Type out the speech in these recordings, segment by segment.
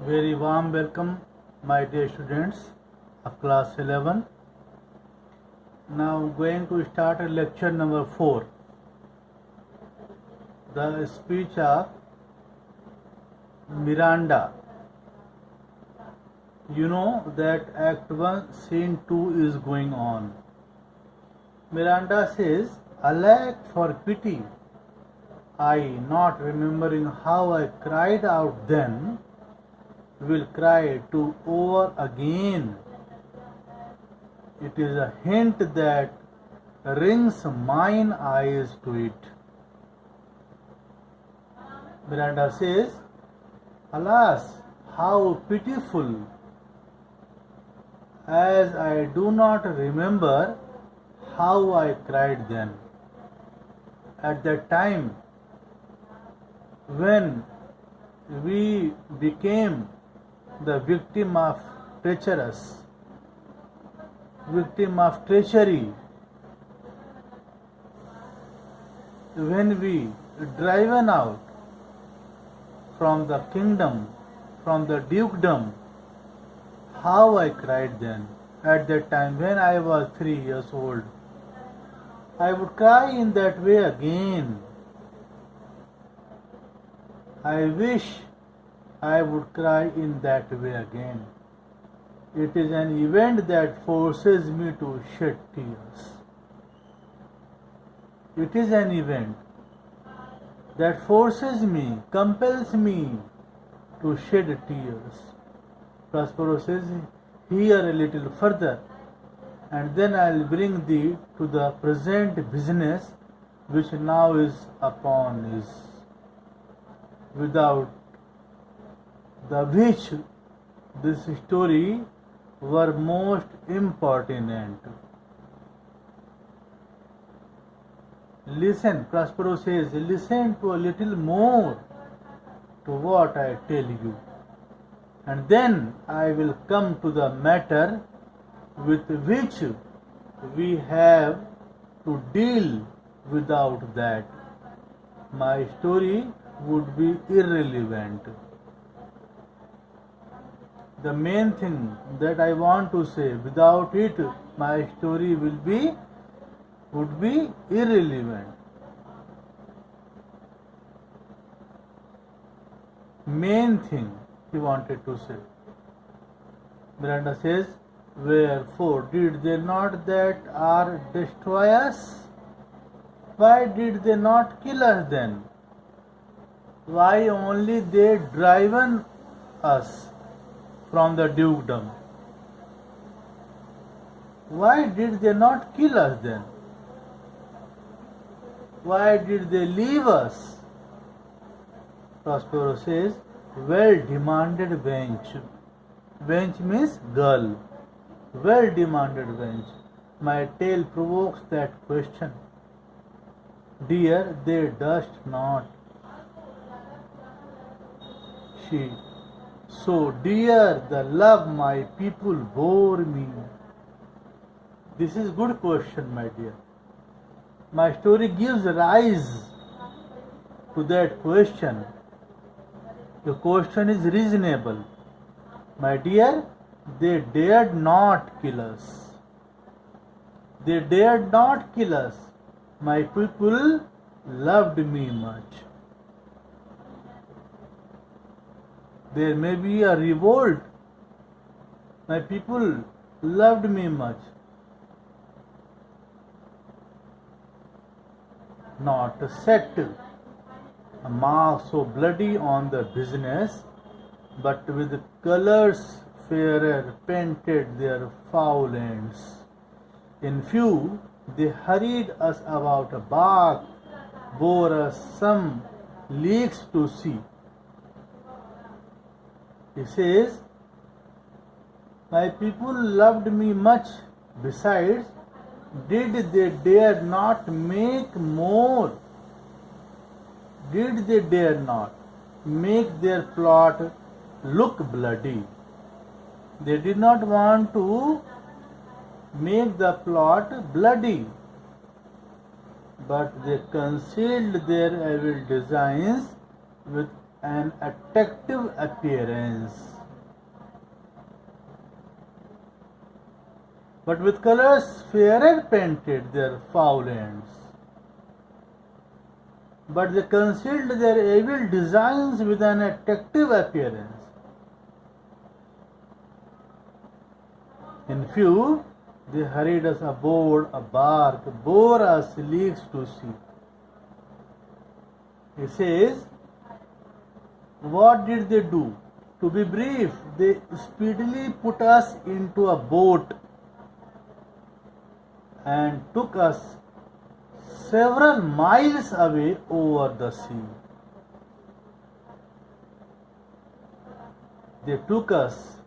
Very warm welcome, my dear students of class 11. Now going to start lecture number 4, the speech of Miranda. You know that Act 1, Scene 2 is going on. Miranda says, "Alack for pity, I, not remembering how I cried out then, will cry to over again." It is a hint that rings mine eyes to it. Miranda says, "Alas, how pitiful, as I do not remember how I cried then." At that time, when we became the victim of treachery, when we driven out from the kingdom, from the dukedom, how I cried then. At that time, when I was 3 years old, I would cry in that way again. I wish I would cry in that way again. It is an event that forces me to shed tears. It is an event that forces me, compels me to shed tears. Prospero says, "Hear a little further, and then I'll bring thee to the present business which now is upon us, without the which this story were most impertinent." Listen, Prospero says, listen to a little more to what I tell you, and then I will come to the matter with which we have to deal. Without that, my story would be irrelevant. The main thing that I want to say, without it, my story would be irrelevant. Main thing he wanted to say. Miranda says, "Wherefore did they not that are destroy us? Why did they not kill us then? Why only they driven us from the dukedom? Why did they not kill us then? Why did they leave us?" Prospero says, "Well demanded wench." Wench means girl. Well demanded wench. My tale provokes that question. Dear, they durst not. She, so dear the love my people bore me. This is good question, my dear. My story gives rise to that question. The question is reasonable. My dear, they dared not kill us. They dared not kill us. My people loved me much. There may be a revolt. My people loved me much. Not set a mark so bloody on the business, but with colors fairer painted their foul ends. In few, they hurried us about a bark, bore us some leagues to sea. He says, my people loved me much. Besides, did they dare not make more? Did they dare not make their plot look bloody? They did not want to make the plot bloody, but they concealed their evil designs with an attractive appearance. but with colors fairer painted their foul ends. But they concealed their evil designs with an attractive appearance. In few, they hurried us aboard a bark, bore us leagues to sea. He says, what did they do? To be brief, they speedily put us into a boat and took us several miles away over the sea. They put us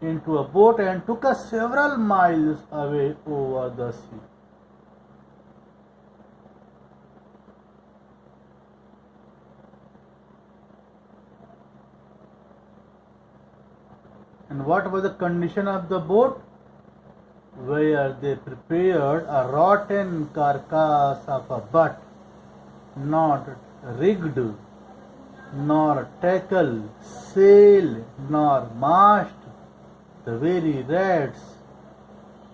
into a boat and took us several miles away over the sea. And what was the condition of the boat? Where they prepared a rotten carcass of a butt, not rigged, nor tackle, sail, nor mast. The very rats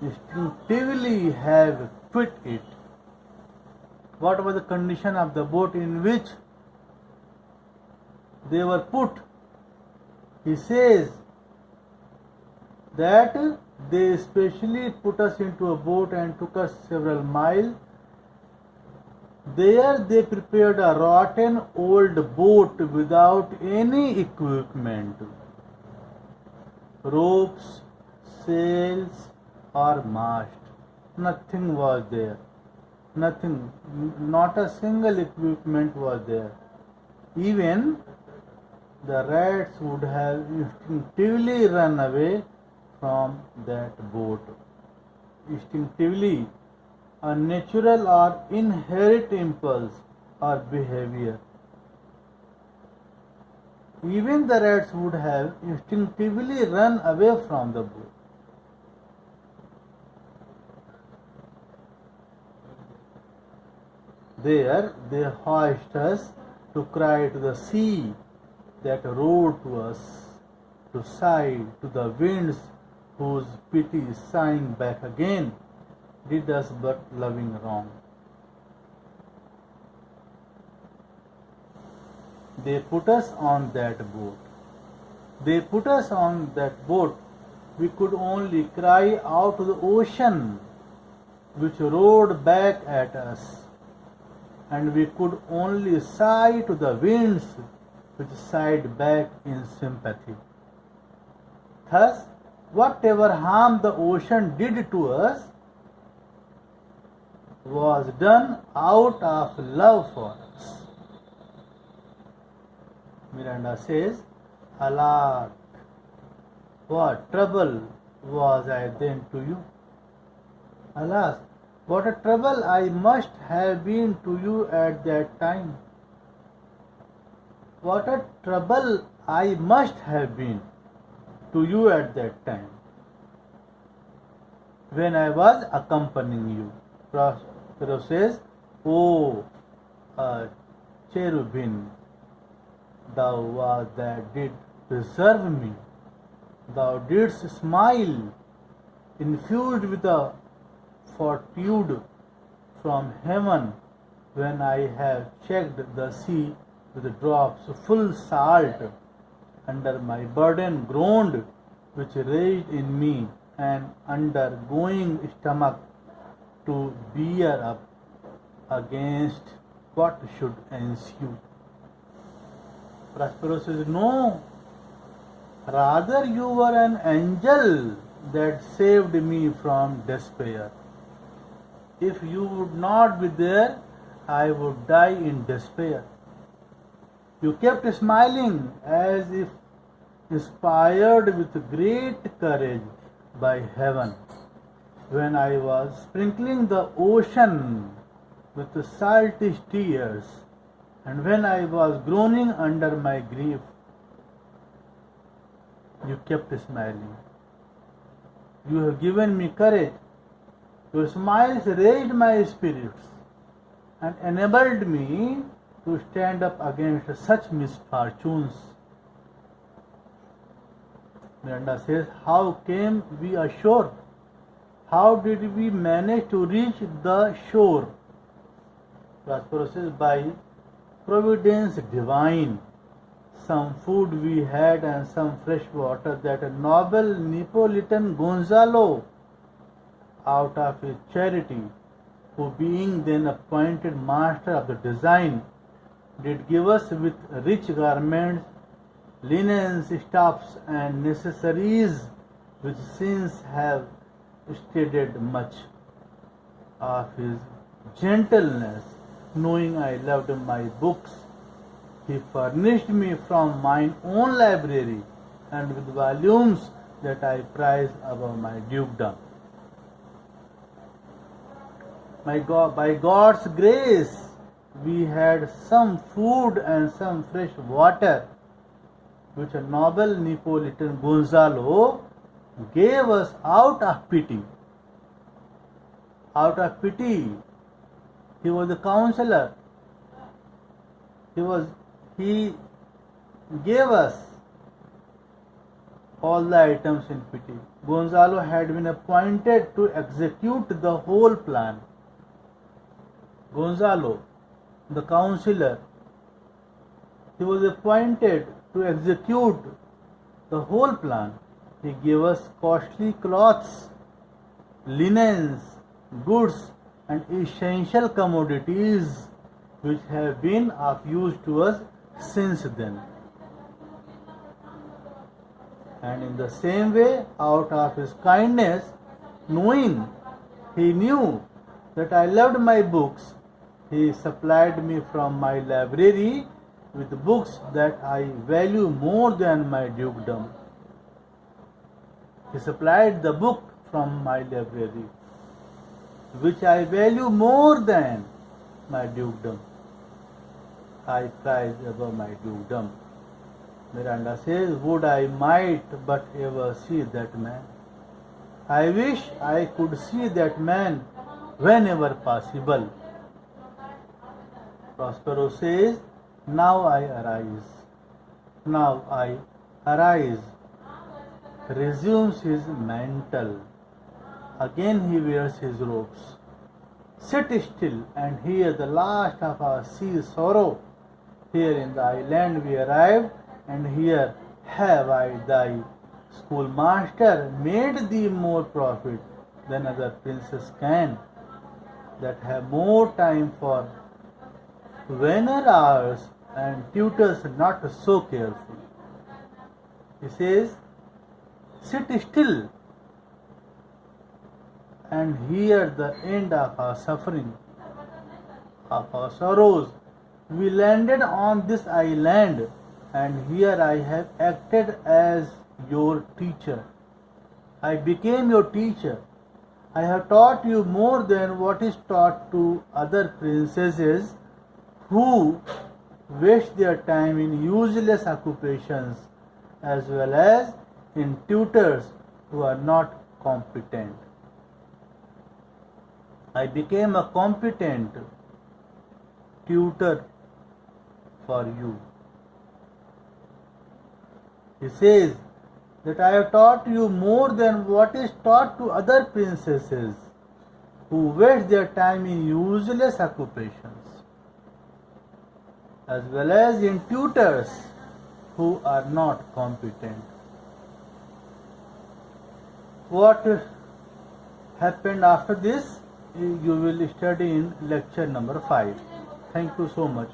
instinctively have quit it. What was the condition of the boat in which they were put? He says that they specially put us into a boat and took us several miles. There they prepared a rotten old boat without any equipment, ropes, sails, or mast. Nothing was there. Nothing, not a single equipment was there. Even the rats would have instinctively run away from that boat. Instinctively, a natural or inherent impulse or behavior. Even the rats would have instinctively run away from the boat. There they hoist us to cry to the sea that roared to us, to sigh to the winds whose pity sighing back again did us but loving wrong. They put us on that boat. They put us on that boat. We could only cry out to the ocean which roared back at us, and we could only sigh to the winds which sighed back in sympathy. Thus, whatever harm the ocean did to us was done out of love for us. Miranda says, "Alack, what trouble was I then to you? Alas, what a trouble I must have been to you at that time. What a trouble I must have been to you at that time when I was accompanying you." Pharaoh says, "O cherubim, thou was that did preserve me. Thou didst smile, infused with a fortitude from heaven, when I have checked the sea with drops full salt. Under my burden groaned, which raged in me, an undergoing stomach to bear up against what should ensue." Prospero says, "No, rather you were an angel that saved me from despair. If you would not be there, I would die in despair. You kept smiling as if inspired with great courage by heaven, when I was sprinkling the ocean with salty tears, and when I was groaning under my grief. You kept smiling. You have given me courage. Your smiles raised my spirits and enabled me to stand up against such misfortunes? Miranda says, how came we ashore? How did we manage to reach the shore? Prospero says, by providence divine. Some food we had and some fresh water that a noble Neapolitan Gonzalo, out of his charity, who being then appointed master of the design, did give us with rich garments, linens, stuffs, and necessaries, which since have stated much of his gentleness, knowing I loved my books. He furnished me from mine own library and with volumes that I prize above my dukedom. By God's grace, we had some food and some fresh water, which a noble Neapolitan Gonzalo gave us out of pity. Out of pity. He was a counselor. He gave us all the items in pity. Gonzalo had been appointed to execute the whole plan. Gonzalo, the counselor, he was appointed to execute the whole plan. He gave us costly cloths, linens, goods, and essential commodities which have been of use to us since then. And in the same way, out of his kindness, knowing he knew that I loved my books, he supplied me from my library with books that I value more than my dukedom. He supplied the book from my library, which I value more than my dukedom. I prize above my dukedom. Miranda says, would I might but ever see that man. I wish I could see that man whenever possible. Prospero says, now I arise. Now I arise. Resumes his mantle. Again he wears his robes. Sit still and hear the last of our sea's sorrow. Here in the island we arrived, and here have I, thy schoolmaster, made thee more profit than other princes can, that have more time for vainer hours and tutors not so careful. He says, sit still and hear the end of our suffering, of our sorrows. We landed on this island, and here I have acted as your teacher. I became your teacher. I have taught you more than what is taught to other princesses who waste their time in useless occupations, as well as in tutors who are not competent. I became a competent tutor for you. He says that I have taught you more than what is taught to other princesses who waste their time in useless occupations, as well as in tutors who are not competent. What happened after this, you will study in lecture number 5. Thank you so much.